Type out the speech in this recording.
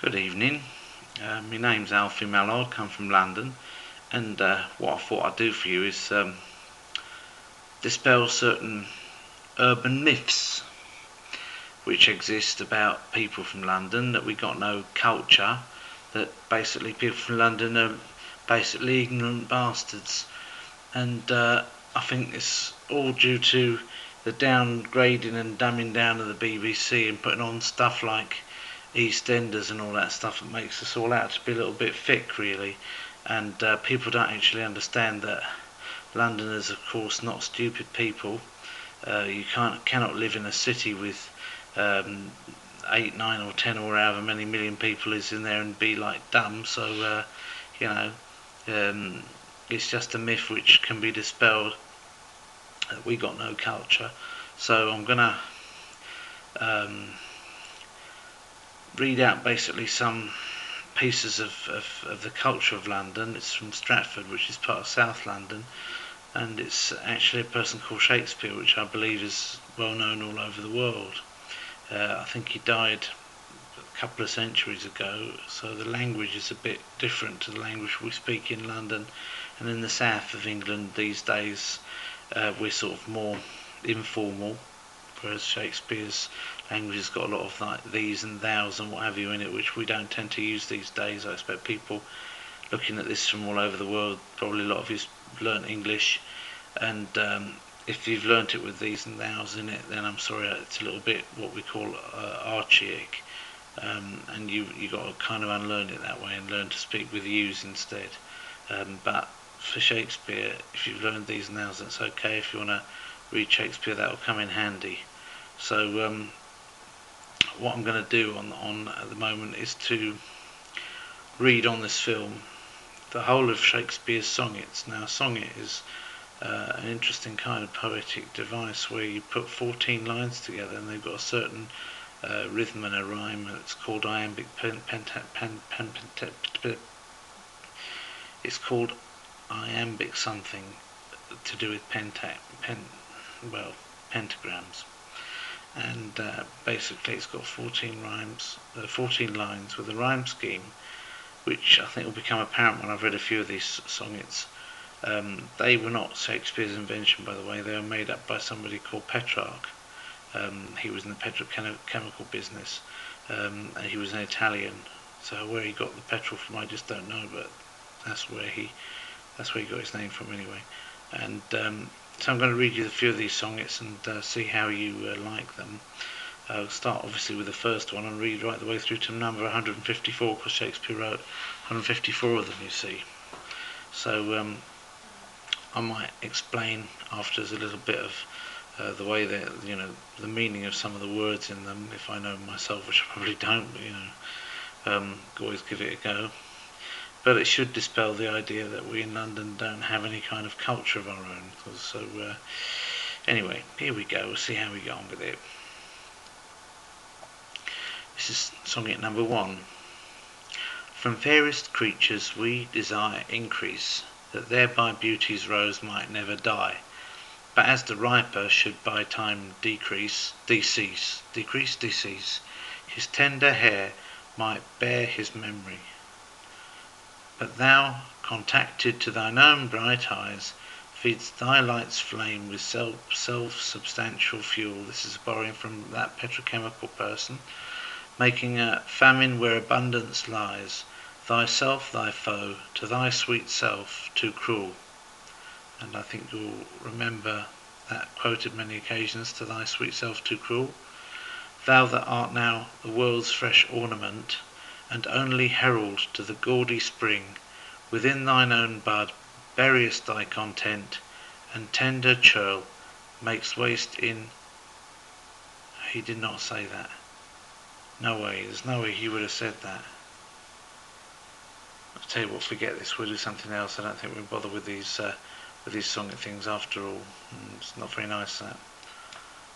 Good evening. My name's Alfie Mullard, come from London, and what I thought I'd do for you is dispel certain urban myths which exist about people from London, that we got no culture, that basically people from London are basically ignorant bastards, and I think it's all due to the downgrading and dumbing down of the BBC and putting on stuff like EastEnders and all that stuff that makes us all out to be a little bit thick, really. And people don't actually understand that Londoners, of course, not stupid people. You cannot live in a city with 8, 9 or 10 or however many million people is in there and be like dumb. So you know, it's just a myth which can be dispelled, that we got no culture. So I'm gonna read out basically some pieces of the culture of London. It's from Stratford, which is part of South London, and it's actually a person called Shakespeare, which I believe is well known all over the world. I think he died a couple of centuries ago, so the language is a bit different to the language we speak in London. And in the south of England these days, we're sort of more informal, whereas Shakespeare's language has got a lot of like these and thous and what have you in it, which we don't tend to use these days. I expect people looking at this from all over the world, probably a lot of you've learnt English, and if you've learnt it with these and thous in it, then I'm sorry, it's a little bit what we call archaic, and you got to kind of unlearn it that way and learn to speak with yous instead. But for Shakespeare, if you've learned these and thous, that's okay. If you want to read Shakespeare, that will come in handy. So what I'm going to do on at the moment is to read on this film the whole of Shakespeare's sonnets. Now, a sonnet is an interesting kind of poetic device where you put 14 lines together and they've got a certain rhythm and a rhyme, and it's called iambic it's called iambic something to do with pentagrams. And basically it's got 14 lines with a rhyme scheme, which I think will become apparent when I've read a few of these sonnets. They were not Shakespeare's invention, by the way. They were made up by somebody called Petrarch. He was in the petrochemical business, and he was an Italian. So where he got the petrol from, I just don't know, but that's where he got his name from anyway. And so I'm going to read you a few of these sonnets and see how you like them. I'll start obviously with the first one and read right the way through to number 154, because Shakespeare wrote 154 of them, you see. So I might explain after a little bit of the way that, the meaning of some of the words in them, if I know myself, which I probably don't, but always give it a go. But it should dispel the idea that we in London don't have any kind of culture of our own. So anyway, here we go. We'll see how we get on with it. This is sonnet number 1. From fairest creatures we desire increase, that thereby beauty's rose might never die. But as the riper should by time decease, his tender hair might bear his memory. But thou, contacted to thine own bright eyes, feedst thy light's flame with self-substantial fuel. This is borrowing from that petrochemical person. Making a famine where abundance lies, thyself thy foe, to thy sweet self too cruel. And I think you'll remember that quoted many occasions, to thy sweet self too cruel. Thou that art now the world's fresh ornament, and only herald to the gaudy spring, within thine own bud buryest thy content, and tender churl makes waste in... He did not say that. No way, there's no way he would have said that. I'll tell you what, forget this, we'll do something else. I don't think we'll bother with these sonnet things after all. It's not very nice, that.